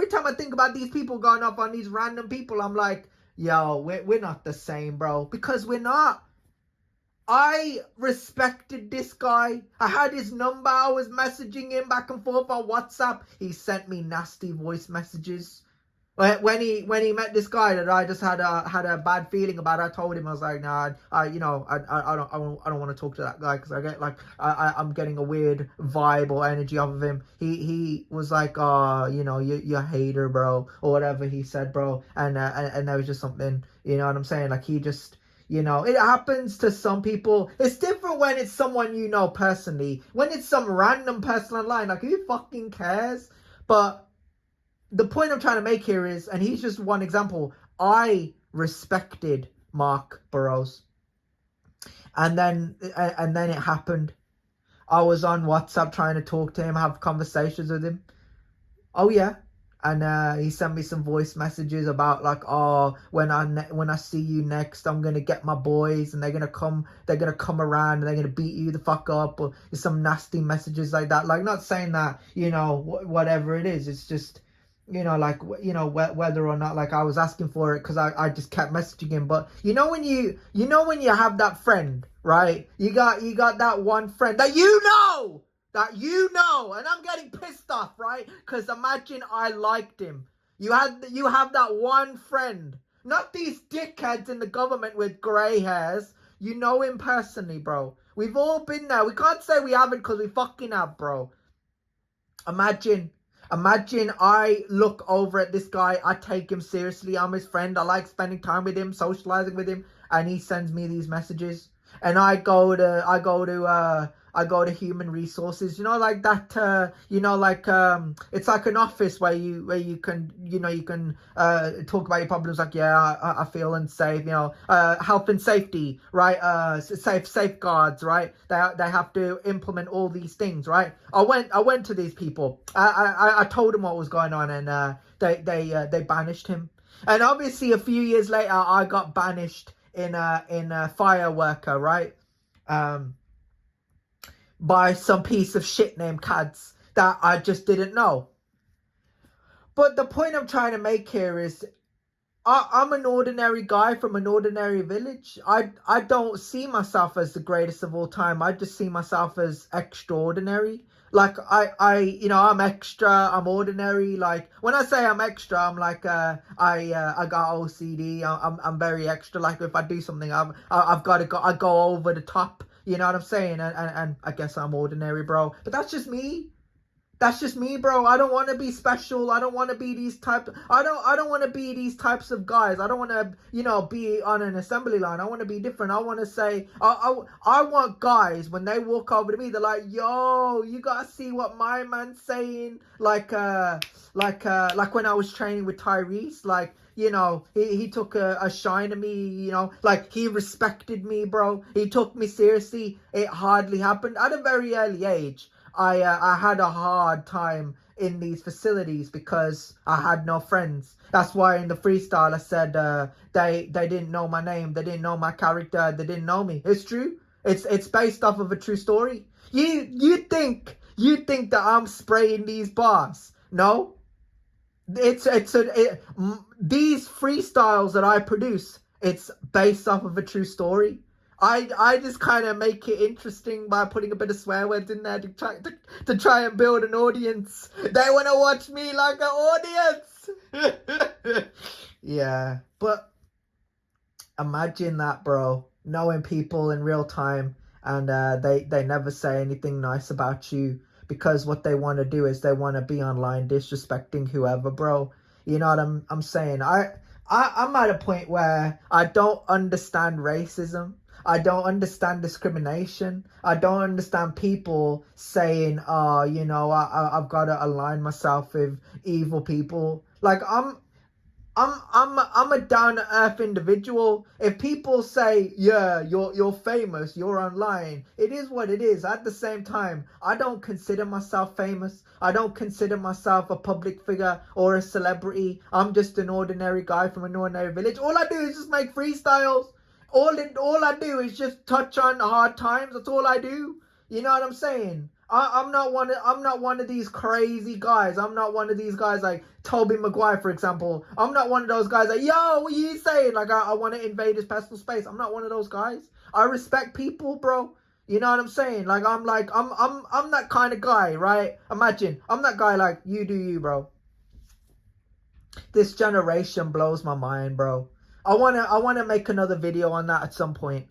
every time I think about these people going up on these random people, I'm like, yo, we're not the same, bro. Because we're not. I respected this guy. I had his number. I was messaging him back and forth on WhatsApp. He sent me nasty voice messages. When he met this guy that I just had a bad feeling about, I told him, I was like, nah, I don't want to talk to that guy, because I get like I'm getting a weird vibe or energy off of him. He was like, oh, you're a hater, bro, or whatever he said, bro, and there was just something, you know what I'm saying? Like, he just, it happens to some people. It's different when it's someone you know personally. When it's some random person online, like, who fucking cares? But the point I'm trying to make here is, and he's just one example, I respected Mark Burrows. And then it happened. I was on WhatsApp trying to talk to him, have conversations with him. Oh yeah. And he sent me some voice messages about like, oh, when I see you next, I'm gonna get my boys and they're gonna come around and they're gonna beat you the fuck up, or some nasty messages like that. Like, not saying that, whatever it is, it's just, like, whether or not, like, I was asking for it, because I just kept messaging him. But when you have that friend, right? You got that one friend that and I'm getting pissed off, right? Because imagine I liked him. You have that one friend, not these dickheads in the government with grey hairs. You know him personally, bro. We've all been there. We can't say we haven't, because we fucking have, bro. Imagine I look over at this guy, I take him seriously, I'm his friend, I like spending time with him, socializing with him, and he sends me these messages, and I go to human resources, like that, it's like an office where you can talk about your problems, like, yeah, I feel unsafe, health and safety, right? Safeguards, right? They have to implement all these things, right? I went to these people. I told them what was going on, and they banished him. And obviously a few years later, I got banished in a fire worker, right? By some piece of shit named Cads that I just didn't know. But the point I'm trying to make here is, I'm an ordinary guy from an ordinary village. I don't see myself as the greatest of all time. I just see myself as extraordinary. Like, I'm extra, I'm ordinary. Like, when I say I'm extra, I'm like, I got OCD. I'm very extra. Like, if I do something, I've got to go. I go over the top. You know what I'm saying? And I guess I'm ordinary, bro. But that's just me. That's just me, bro. I don't want to be special. I don't want to be these type. I don't want to be these types of guys. I don't want to, be on an assembly line. I want to be different. I want to say, I want guys, when they walk over to me, they're like, yo, you gotta see what my man's saying. Like when I was training with Tyrese, like, he took a shine to me, like, he respected me, bro. He took me seriously. It hardly happened at a very early age. I had a hard time in these facilities because I had no friends. That's why in the freestyle I said they didn't know my name, they didn't know my character, they didn't know me. It's true. It's based off of a true story. You think that I'm spraying these bars? No. These freestyles that I produce, it's based off of a true story. I just kind of make it interesting by putting a bit of swear words in there to try and build an audience. They want to watch me like an audience. Yeah, but imagine that, bro. Knowing people in real time, and they never say anything nice about you, because what they want to do is they want to be online disrespecting whoever, bro. You know what I'm saying? I'm at a point where I don't understand racism. I don't understand discrimination. I don't understand people saying, oh, I've got to align myself with evil people. Like, I'm a down to earth individual. If people say, yeah, you're famous, you're online, it is what it is. At the same time, I don't consider myself famous. I don't consider myself a public figure or a celebrity. I'm just an ordinary guy from an ordinary village. All I do is just make freestyles. All I do is just touch on hard times. That's all I do. You know what I'm saying? I'm not one of these crazy guys. I'm not one of these guys like Toby Maguire, for example. I'm not one of those guys like, yo, what you saying? Like I want to invade his personal space. I'm not one of those guys. I respect people, bro. You know what I'm saying? Like I'm that kind of guy, right? Imagine I'm that guy. Like you do you, bro. This generation blows my mind, bro. I wanna make another video on that at some point.